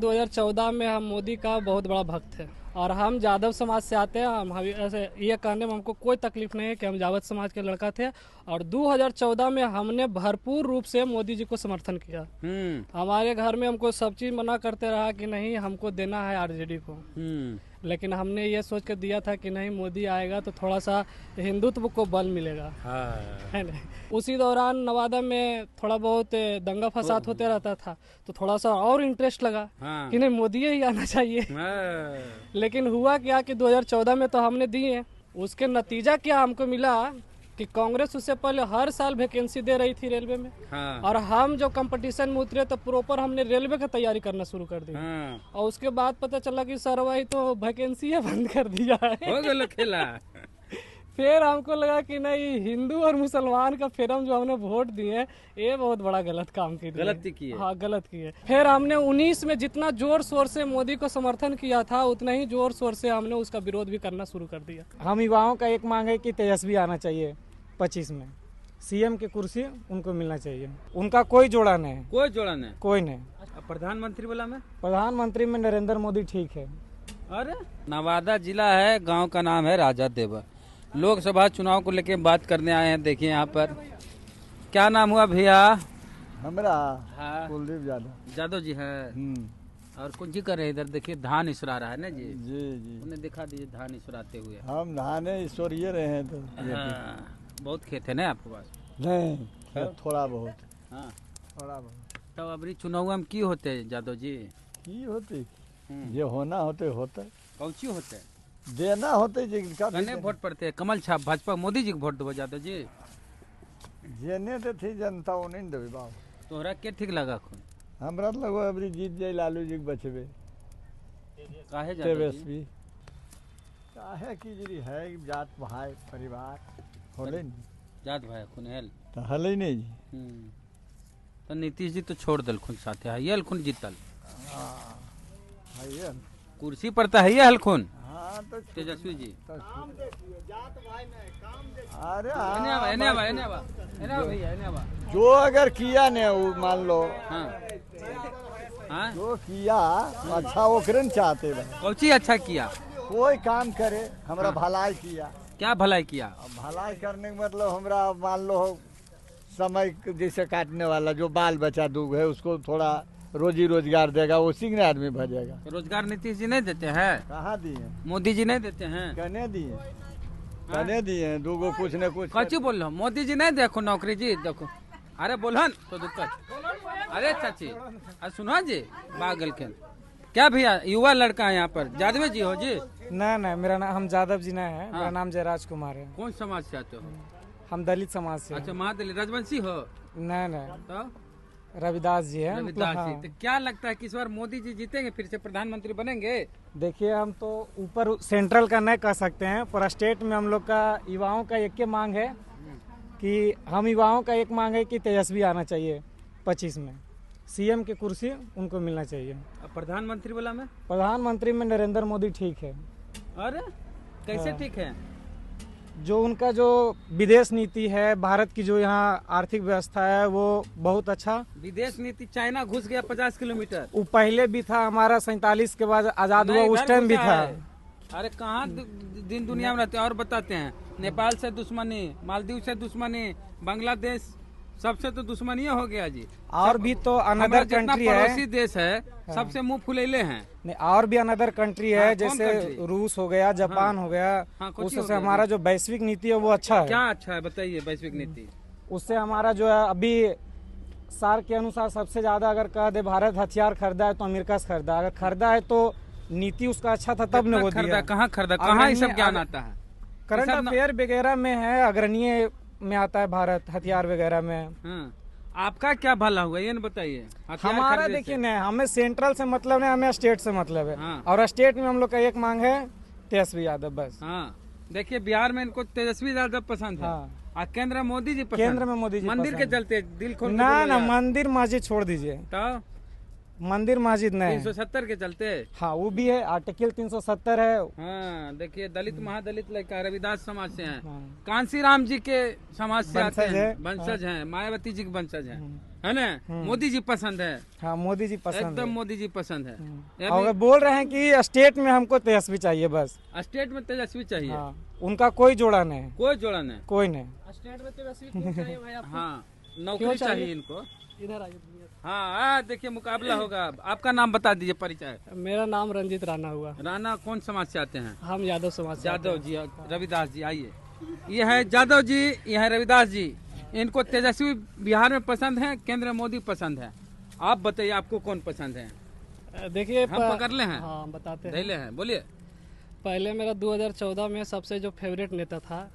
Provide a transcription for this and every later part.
2014 में हम मोदी का बहुत बड़ा भक्त है और हम जादव समाज से आते हैं। हम ऐसे ये कहने में हमको कोई तकलीफ नहीं है कि हम जावत समाज के लड़का थे और 2014 में हमने भरपूर रूप से मोदी जी को समर्थन किया। हमारे घर में हमको सब चीज मना करते रहा कि नहीं हमको देना है आरजेडी को, लेकिन हमने ये सोच कर दिया था कि नहीं मोदी आएगा तो थोड़ा सा हिंदुत्व को बल मिलेगा। है नहीं? उसी दौरान नवादा में थोड़ा बहुत दंगा फसाद होते रहता था तो थोड़ा सा और इंटरेस्ट लगा कि नहीं मोदी ही आना चाहिए। लेकिन हुआ क्या कि 2014 में तो हमने दिए, उसके नतीजा क्या हमको मिला कि कांग्रेस उससे पहले हर साल वैकेंसी दे रही थी रेलवे में। और हम जो कंपटीशन में उतरे तो प्रॉपर हमने रेलवे की तैयारी करना शुरू कर दी। और उसके बाद पता चला कि सर वही तो वैकेंसी बंद कर दिया है। हो गया खेला। फिर हमको लगा कि नहीं हिंदू और मुसलमान का फिर हम जो हमने वोट दिए ये बहुत बड़ा गलत काम की गलती की है। हाँ गलत की है। फिर हमने 19 में जितना जोर शोर से मोदी को समर्थन किया था उतना ही जोर शोर से हमने उसका विरोध भी करना शुरू कर दिया। हम युवाओं का एक मांग है कि तेजस्वी आना चाहिए 25 में, सीएम की कुर्सी उनको मिलना चाहिए। उनका कोई जोड़ा नहीं, कोई नहीं। प्रधानमंत्री बोला मैं, प्रधानमंत्री में नरेंद्र मोदी ठीक है। अरे नवादा जिला है, गांव का नाम है राजा देवर। लोकसभा चुनाव को लेके बात करने आए हैं। देखिए यहाँ पर क्या नाम हुआ भैया? हमरा हाँ। कुलदीप यादव। यादव जी है। और कुछ जी कर रहे हैं इधर, देखिए धान इसरा रहा है ना जी। जी जी उन्हें दिखा दीजिए धान इसराते हुए। हम धाने ईश्वरीय रहे हैं तो बहुत खेत है ना आपके पास? नहीं थोड़ा बहुत। हाँ थोड़ा बहुत। तो अबरी चुनाव में की होते यादव जी? की होती ये होना होते होता कौन सी होते देना होते जिनका कने वोट पड़ते हैं? कमल छाप भाजपा मोदी जी को वोट दो यादव जी। जेने तो थी जनता वो नहीं देवे बाबू। तोहरा के ठीक लगा खून? हमरा तो लगो अबरी जीत जाए लालू जी के बचबे। काहे तेजस्वी काहे की जरी है जात भाई परिवार होले नहीं जात भाई खून हेल तो हले नहीं जी। तो नीतीश जी तो छोड़ दल खून साथे है ये हलखुन जीतल। है कुर्सी पर तो है ये हलखुन। हाँ तो तेजस्वी जी अरे जो अगर किया ने वो मान लो जो किया अच्छा ओकरे न चाहते कौची अच्छा किया? कोई काम करे हमरा भलाई किया। क्या भलाई किया? भलाई करने का मतलब हमरा मान लो समय जैसे काटने वाला जो बाल बच्चा दूग है उसको थोड़ा रोजी रोजगार देगा, उसी में आदमी भजेगा। रोजगार नीतीश जी नहीं देते हैं? कहाँ दिए? मोदी जी नहीं देते हैं? कहने दिए कहने दिए दूगो कुछ न कुछ। कौची बोल रहा मोदी जी नहीं देखो नौकरी जी देखो। अरे बोलन तो दिक्कत। अरे चाची अरे सुनो जी बागल के क्या भैया युवा लड़का है यहाँ पर यादव जी हो जी? नहीं मेरा नाम हम यादव जी नहीं है। मेरा नाम जयराज कुमार है। कौन समाज से आते हो? हम दलित समाज से। अच्छा महादलित राजवंशी हो? नहीं तो रविदास जी है। रविदास जी। तो क्या लगता है कि इस बार मोदी जी जीतेंगे फिर से प्रधानमंत्री बनेंगे? देखिए हम तो ऊपर सेंट्रल का नहीं कह सकते हैं पर स्टेट में हम लोग का युवाओं का एक मांग है कि हम युवाओं का एक मांग है कि तेजस्वी आना चाहिए 25 में, सीएम की कुर्सी उनको मिलना चाहिए। प्रधानमंत्री बोला मैं, प्रधानमंत्री में नरेंद्र मोदी ठीक है। अरे कैसे ठीक है? जो उनका जो विदेश नीति है, भारत की जो यहाँ आर्थिक व्यवस्था है वो बहुत अच्छा। विदेश नीति चाइना घुस गया 50 किलोमीटर। वो पहले भी था, हमारा 47 के बाद आजाद हुआ उस टाइम भी था। अरे कहाँ दिन दुनिया में रहते हैं और बताते हैं। नेपाल से दुश्मनी, मालदीव से दुश्मनी, बांग्लादेश सबसे तो दुश्मनी हो गया जी। और भी तो अनदर कंट्री है, पड़ोसी देश है सबसे मुंह फुलेले हैं। नहीं और भी अनदर कंट्री है जैसे रूस हो गया, जापान हो गया। उससे हमारा जो वैश्विक नीति है वो अच्छा है। क्या अच्छा है बताइए वैश्विक नीति? उससे हमारा जो है अभी सार्क के अनुसार सबसे ज्यादा अगर कह दे भारत हथियार खरीदा है तो अमेरिका से खरीदा। अगर खरीदा है तो नीति उसका अच्छा था तब ने वो दिया। कहाँ खरीदा? कहाँ ये सब ज्ञान आता है? करंट अफेयर वगैरह में है, अग्रणीय में आता है भारत हथियार वगैरह में। आपका क्या भला हुआ ये बताइए। हमारा देखिए नहीं, हमें सेंट्रल से मतलब नहीं, हमें स्टेट से मतलब है। और स्टेट में हम लोग का एक मांग है तेजस्वी यादव बस। देखिए बिहार में इनको तेजस्वी यादव पसंद है। केंद्र में मोदी जी पसंद। केंद्र में मोदी जी मंदिर के चलते दिल खोल ना मंदिर मस्जिद छोड़ दीजिए। तो मंदिर मस्जिद नहीं है। 370 के चलते। हाँ वो भी है, आर्टिकल 370 है। हाँ देखिए, दलित महादलित लड़का रविदास समाज से हैं, हाँ। कांसी राम जी के समाज से आते वंशज हैं, है। वंशज हैं, मायावती जी के वंशज हैं, है ना। मोदी जी पसंद है, हाँ मोदी जी पसंद एकदम है। मोदी जी पसंद है। ये और अगर बोल रहे हैं कि स्टेट में हमको तेजस्वी चाहिए बस। स्टेट में तेजस्वी चाहिए, हाँ उनका कोई जोड़ा नहीं है, कोई जोड़ा नहीं। कोई नहीं। स्टेट में तेजस्वी क्यों चाहिए भाई आपको? हाँ नौकरी क्यों चाहिए? चाहिए इनको। इधर आइए। हाँ देखिए मुकाबला होगा। आपका नाम बता दीजिए, परिचय। मेरा नाम रंजीत राणा हुआ। राणा कौन समाज से आते हैं? हम यादव समाज से आते यादव जी, रविदास जी। आइए, ये है यादव जी, ये है रविदास जी। इनको तेजस्वी बिहार में पसंद है, केंद्र मोदी पसंद है। आप बताइए आपको कौन पसंद है? हैं। देखिए हम पकड़ ले हैं, हाँ बताते हैं। धैले हैं, बोलिए। पहले मेरा 2014 में सबसे जो फेवरेट नेता था,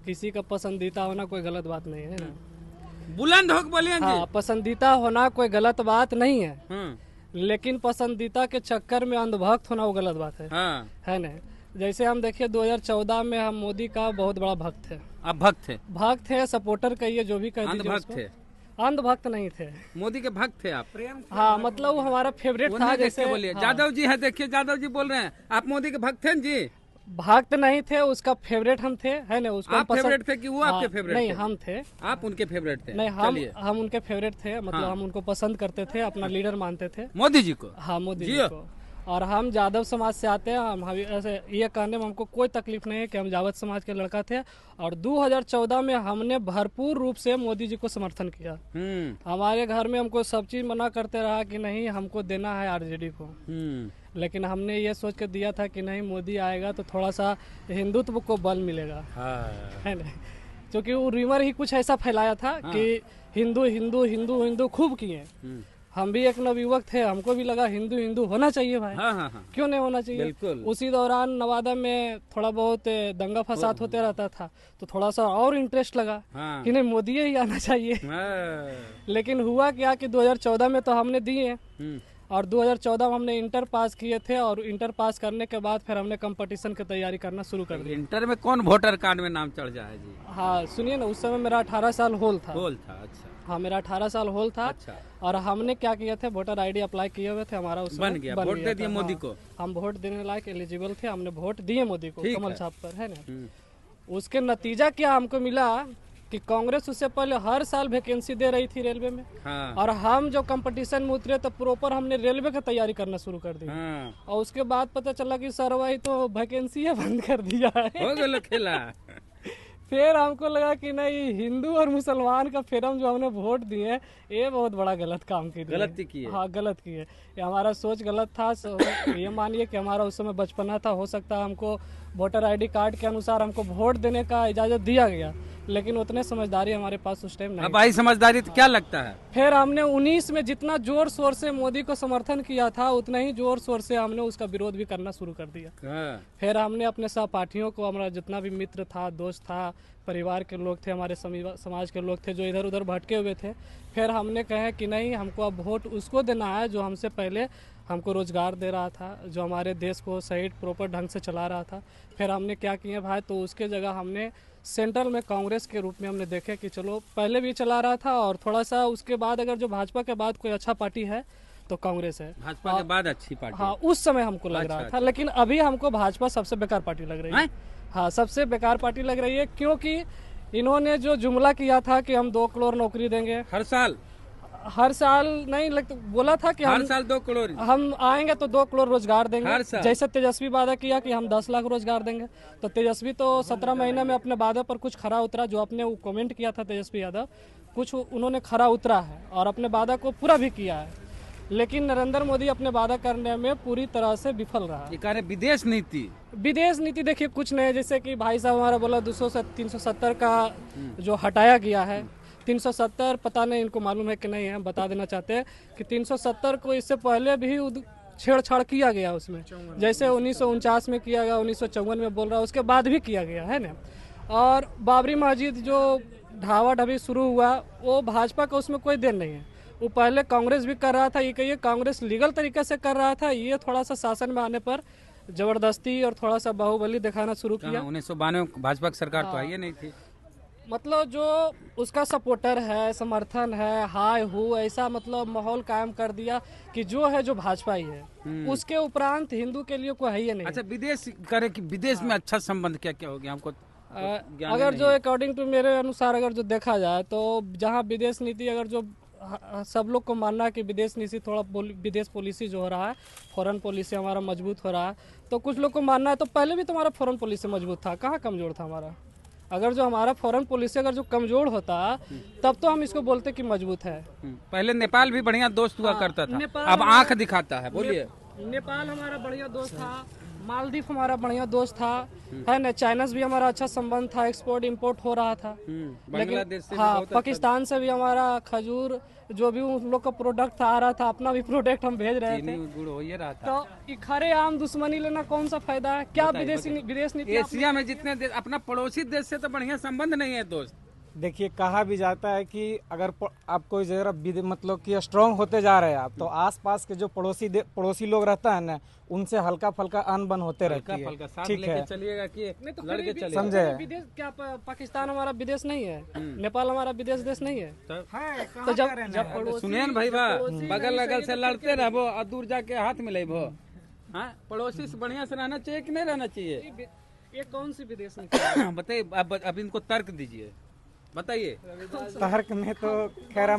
किसी का पसंदीदा होना कोई गलत बात नहीं है ना। बुलंद होकर बोलिए जी। हाँ पसंदीदा होना कोई गलत बात नहीं है, हम्म, लेकिन पसंदीदा के चक्कर में अंधभक्त होना वो गलत बात हाँ। है ना। जैसे हम देखिए 2014 में हम मोदी का बहुत बड़ा भक्त थे। आप भक्त थे? भक्त थे, सपोर्टर कहिए, जो भी कह दीजिए अंधभक्त उसको। थे? अंधभक्त नहीं थे। मोदी के भक्त थे आप? हाँ मतलब वो हमारा फेवरेट वो था। नहीं, जैसे देखिए बोलिए। हाँ, यादव जी है, देखिए यादव जी बोल रहे हैं, आप मोदी के भक्त थे जी? भक्त नहीं थे, उसका फेवरेट हम थे, है ना। उसको हम आप फेवरेट थे कि वो आपके फेवरेट नहीं थे? हम थे। आप उनके फेवरेट थे? नहीं चलिए। हम उनके फेवरेट थे, मतलब हाँ। हम उनको पसंद करते थे, अपना लीडर मानते थे। मोदी जी को? हाँ मोदी जी जियो। को। और हम यादव समाज से आते हैं। हम ऐसे ये कहने में हमको कोई तकलीफ नहीं है कि हम यादव समाज के लड़का थे। और 2014 में हमने भरपूर रूप से मोदी जी को समर्थन किया। हमारे घर में हमको सब चीज मना करते रहा कि नहीं हमको देना है आरजेडी को, लेकिन हमने ये सोच कर दिया था कि नहीं मोदी आएगा तो थोड़ा सा हिंदुत्व को बल मिलेगा, है ना। क्योंकि वो र्यूमर ही कुछ ऐसा फैलाया था कि हिंदू हिंदू हिंदू हिंदू खूब किए। हम भी एक नवयुवक थे, हमको भी लगा हिंदू हिंदू होना चाहिए भाई। हाँ। क्यों नहीं होना चाहिए। बिल्कुल। उसी दौरान नवादा में थोड़ा बहुत दंगा फसाद होते रहता था, तो थोड़ा सा और इंटरेस्ट लगा हाँ। कि नहीं मोदी ही आना चाहिए। लेकिन हुआ क्या कि 2014 में तो हमने दिए, और 2014 में हमने इंटर पास किए थे, और इंटर पास करने के बाद फिर हमने कंपटीशन की तैयारी करना शुरू कर दी। इंटर में कौन वोटर कार्ड में नाम चढ़ जाए जी? हाँ सुनिए ना, उस समय मेरा 18 साल होल था। होल था? अच्छा। हाँ मेरा 18 साल होल था। अच्छा। और हमने क्या किया था, वोटर आईडी अप्लाई किए हुए थे, हमारा उसमें बन गया, वोट दे दिए था। मोदी हाँ, को? हम वोट देने लायक एलिजिबल थे, हमने वोट दिए मोदी को, ठीक कमल है। छाप पर, है ना। उसके नतीजा क्या हमको मिला कि कांग्रेस उससे पहले हर साल वैकेंसी दे रही थी रेलवे में। हाँ। और हम जो कंपटीशन में उतरे तो प्रॉपर हमने रेलवे की तैयारी करना शुरू कर दी। हाँ। और उसके बाद पता चला कि सर वही तो वैकेंसी बंद कर दिया है। हो गया खेला। फिर हमको लगा कि नहीं, हिंदू और मुसलमान का फिर हम जो हमने वोट दिए ये बहुत बड़ा गलत काम की गलती की है। हाँ गलत की है, ये हमारा सोच गलत था। ये मानिए कि हमारा उस समय बचपना था, हो सकता है हमको वोटर आईडी कार्ड के अनुसार हमको वोट देने का इजाजत दिया गया, लेकिन उतने समझदारी हमारे पास उस टाइम नहीं। अब आई समझदारी तो क्या लगता है? फिर हमने 19 में जितना जोर शोर से मोदी को समर्थन किया था, उतना ही जोर शोर से हमने उसका विरोध भी करना शुरू कर दिया। हाँ। फिर हमने अपने सहपाठियों को, हमारा जितना भी मित्र था, दोस्त था, परिवार के लोग थे, हमारे समाज के लोग थे जो इधर उधर भटके हुए थे, फिर हमने कहे कि नहीं हमको अब वोट उसको देना है जो हमसे पहले हमको रोजगार दे रहा था, जो हमारे देश को सही प्रॉपर ढंग से चला रहा था। फिर हमने क्या किया भाई, तो उसके जगह हमने सेंट्रल में कांग्रेस के रूप में हमने देखे कि चलो पहले भी चला रहा था, और थोड़ा सा उसके बाद अगर जो भाजपा के बाद कोई अच्छा पार्टी है तो कांग्रेस है। भाजपा के बाद अच्छी पार्टी? हाँ उस समय हमको लग रहा था, लेकिन अभी हमको भाजपा सबसे बेकार पार्टी लग रही है। हाँ सबसे बेकार पार्टी लग रही है, क्योंकि इन्होंने जो जुमला किया था कि हम 2 करोड़ नौकरी देंगे हर साल नहीं बोला था कि हर साल 2 करोड़ हम आएंगे तो 2 करोड़ रोजगार देंगे। हर साल। जैसे तेजस्वी वादा किया कि हम 10 लाख रोजगार देंगे, तो तेजस्वी तो 17 महीने में अपने वादे पर कुछ खरा उतरा। जो अपने वो कमेंट किया था तेजस्वी यादव, कुछ उन्होंने खरा उतरा है और अपने वादा को पूरा भी किया है, लेकिन नरेंद्र मोदी अपने वादा करने में पूरी तरह से विफल रहा। ये कह रहे विदेश नीति देखिए कुछ नहीं, जैसे कि भाई साहब हमारा बोला 200 से 370 का जो हटाया गया है, 370 पता नहीं इनको मालूम है कि नहीं है, बता देना चाहते हैं कि 370 को इससे पहले भी छेड़छाड़ किया गया उसमें, जैसे 1949 में किया गया, 1954 में बोल रहा है, उसके बाद भी किया गया है ना। और बाबरी मस्जिद जो ढावा ढबी शुरू हुआ, वो भाजपा का उसमें कोई देन नहीं है, वो पहले कांग्रेस भी कर रहा था। ये कहिए कांग्रेस लीगल तरीके से कर रहा था, ये थोड़ा सा शासन में आने पर जबरदस्ती और थोड़ा सा बाहुबली दिखाना शुरू किया। 1992 भाजपा की सरकार तो आई नहीं थी। मतलब जो उसका सपोर्टर है, समर्थन है, हाय हू ऐसा मतलब माहौल कायम कर दिया कि जो है जो भाजपा ही है, उसके उपरांत हिंदू के लिए कोई है ही नहीं। अच्छा, विदेश करे कि विदेश में अच्छा संबंध क्या क्या हो गया हमको अगर जो अकॉर्डिंग टू मेरे अनुसार अगर जो देखा जाए तो जहाँ विदेश नीति अगर जो सब लोग को मानना है कि विदेश नीति थोड़ा विदेश पॉलिसी जो हो रहा है, फॉरेन पॉलिसी हमारा मजबूत हो रहा है, तो कुछ लोग को मानना है तो पहले भी तो हमारा फॉरेन पॉलिसी मजबूत था, कहाँ कमजोर था हमारा। अगर जो हमारा फॉरेन पॉलिसी अगर जो कमजोर होता तब तो हम इसको बोलते कि मजबूत है। पहले नेपाल भी बढ़िया दोस्त हुआ करता था, नेपाल अब आंख दिखाता है। बोलिए। नेपाल हमारा बढ़िया दोस्त था, मालदीव हमारा बढ़िया दोस्त था, है ना, चाइना से भी हमारा अच्छा संबंध था, एक्सपोर्ट इंपोर्ट हो रहा था। बांग्लादेश से भी हाँ, बहुत पाकिस्तान से भी हमारा खजूर जो भी उन लोग का प्रोडक्ट आ रहा था, अपना भी प्रोडक्ट हम भेज रहे थे। चीनी गुड़ हो ही रहा था। तो ये खरे आम दुश्मनी लेना कौन सा फायदा है? क्या विदेश नीति एशिया में जितने देश, अपना पड़ोसी देश से तो बढ़िया संबंध नहीं है दोस्त। देखिए, कहा भी जाता है कि अगर आप कोई जगह मतलब कि स्ट्रांग होते जा रहे हैं आप, तो आसपास के जो पड़ोसी लोग रहता है ना, उनसे हल्का फल्का अनबन होते रहती है। ठीक है, चलिएगा कि लड़के चलिए। समझे? विदेश क्या पाकिस्तान हमारा विदेश नहीं है, नेपाल हमारा विदेश देश नहीं है। तो जब पड़ोसी सुनिए भाई बगल लगल से लड़ते रहो और दूर जाके हाथ मिलेबो। हाँ, पड़ोसी से बढ़िया से रहना चाहिए कि नहीं रहना चाहिए? ये कौन सी विदेश नीति? बताइए, अब इनको तर्क दीजिए, बताइए। तर्क में तो खैर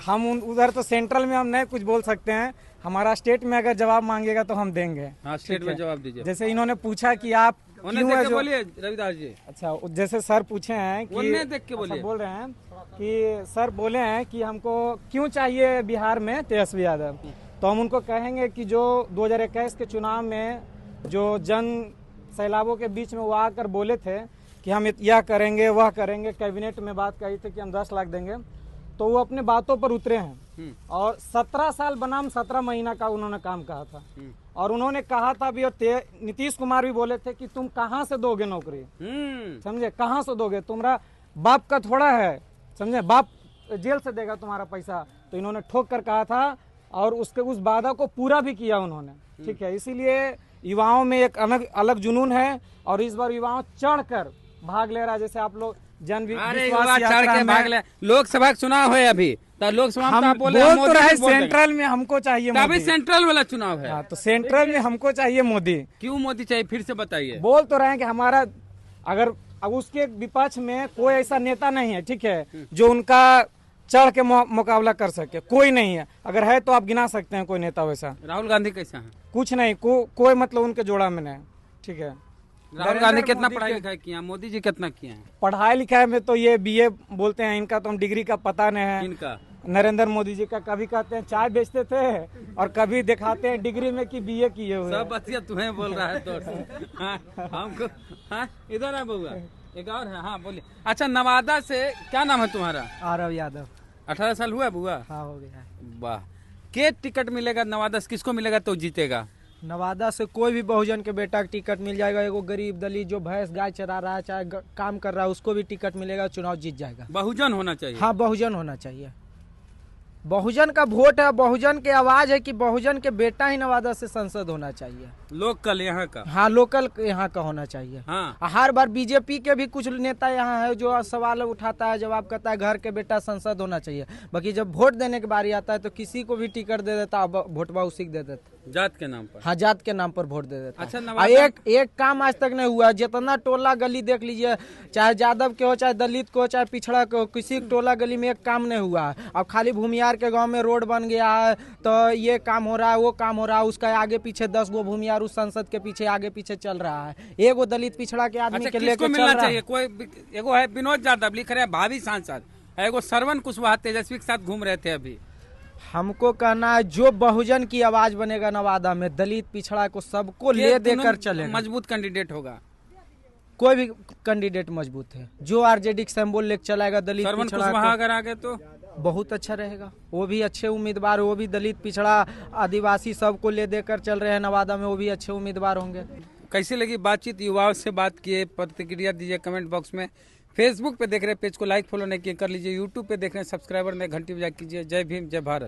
हम उधर तो सेंट्रल में हम नहीं कुछ बोल सकते हैं, हमारा स्टेट में अगर जवाब मांगेगा तो हम देंगे। हाँ, स्टेट में जवाब दीजिए। जैसे इन्होंने पूछा कि आप क्यों है जो, बोलिए रविदास जी। अच्छा, जैसे सर पूछे हैं कि देख के बोलिए। बोल रहे हैं कि सर बोले हैं कि हमको क्यों चाहिए बिहार में तेजस्वी यादव, तो हम उनको कहेंगे कि जो 2021 के चुनाव में जो जन सैलाबों के बीच में वो आकर बोले थे कि हम यह करेंगे वह करेंगे, कैबिनेट में बात कही थी कि हम 10 लाख देंगे, तो वो अपने बातों पर उतरे हैं और 17 साल बनाम 17 महीना का उन्होंने काम कहा था। और उन्होंने कहा था भी, और नीतीश कुमार भी बोले थे कि तुम कहाँ से दोगे नौकरी, समझे, कहाँ से दोगे, तुम्हारा बाप का थोड़ा है, समझे, बाप जेल से देगा तुम्हारा पैसा। तो इन्होंने ठोक कर कहा था और उसके उस वादा को पूरा भी किया उन्होंने। ठीक है, इसीलिए युवाओं में एक अलग जुनून है और इस बार युवाओं चढ़कर भाग ले रहा है। जैसे आप लोग भाग ले, लोकसभा चुनाव है अभी, तो लोकसभा में बोल तो रहे सेंट्रल में हमको चाहिए अभी सेंट्रल वाला चुनाव है। तो सेंट्रल में हमको चाहिए मोदी। क्यों मोदी चाहिए, फिर से बताइए। बोल तो रहे हैं कि हमारा अगर उसके विपक्ष में कोई ऐसा नेता नहीं है, ठीक है, जो उनका चढ़ के मुकाबला कर सके, कोई नहीं है। अगर है तो आप गिना सकते हैं कोई नेता वैसा। राहुल गांधी कैसा है? कुछ नहीं, कोई मतलब उनके जोड़ा में नहीं। ठीक है, राहुल गांधी कितना पढ़ाई लिखाई किया, मोदी जी कितना किया है? पढ़ाई लिखाई में तो ये बीए बोलते हैं, इनका तो हम डिग्री का पता नहीं है। इनका नरेंद्र मोदी जी का कभी कहते हैं चाय बेचते थे और कभी दिखाते हैं डिग्री में कि बीए किए हुए। सब बतिया तुम्हें बोल रहा है तो हमको। हाँ, इधर है बउआ, एक और है। हाँ बोलिए। अच्छा, नवादा से क्या नाम है तुम्हारा? आरव यादव। 18 साल हुआ बुआ? हाँ, हो गया। वाह, के टिकट मिलेगा नवादा से, किसको मिलेगा तो जीतेगा? नवादा से कोई भी बहुजन के बेटा का टिकट मिल जाएगा। एगो गरीब दलित जो भैंस गाय चरा रहा है, चाहे काम कर रहा है, उसको भी टिकट मिलेगा, चुनाव जीत जाएगा। बहुजन होना चाहिए। हाँ, बहुजन होना चाहिए। बहुजन का वोट है, बहुजन की आवाज है कि बहुजन के बेटा ही नवादा से संसद होना चाहिए। लोकल यहाँ का? हाँ, लोकल यहाँ का होना चाहिए। हाँ। हर बार बीजेपी के भी कुछ नेता यहाँ है जो सवाल उठाता है, जवाब करता है, घर के बेटा संसद होना चाहिए। बाकी जब वोट देने की बारी आता है तो किसी को भी टिकट दे देता, वोटवा उसी को दे देता, जात के नाम पर। हाँ, जात के नाम पर वोट दे देता। अच्छा, एक काम आज तक नहीं हुआ। जितना टोला गली देख लीजिए, चाहे यादव के हो, चाहे दलित को, चाहे पिछड़ा के हो, किसी टोला गली में एक काम नहीं हुआ। अब खाली भूमियार के गांव में रोड बन गया है तो ये काम हो रहा है, वो काम हो रहा है, उसका आगे पीछे 10 गो भूमियार उस संसद के पीछे आगे पीछे चल रहा है। एगो दलित पिछड़ा के आदमी के लेकर मिलना चाहिए। कोई एगो है विनोद यादव लिख रहे हैं भावी सांसद, एगो श्रवण कुशवाहा तेजस्वी के साथ घूम रहे थे अभी। हमको कहना है जो बहुजन की आवाज बनेगा नवादा में, दलित पिछड़ा को सबको ले देकर चलेगा, मजबूत कैंडिडेट होगा। कोई भी कैंडिडेट मजबूत है। जो आरजेडी सिंबल लेकर चलाएगा दलित पिछड़ा को, अगर आगे तो बहुत अच्छा रहेगा। वो भी अच्छे उम्मीदवार, वो भी दलित पिछड़ा आदिवासी सबको ले देकर चल रहे हैं नवादा में, वो भी अच्छे उम्मीदवार होंगे। कैसी लगी बातचीत? युवाओं से बात किए, प्रतिक्रिया दीजिए कमेंट बॉक्स में। फेसबुक पे देख रहे पेज को लाइक फॉलो नहीं किए कर लीजिए, यूट्यूब पे देख रहे हैं सब्सक्राइबर ने घंटी बजा कीजिए। जय भीम, जय भारत।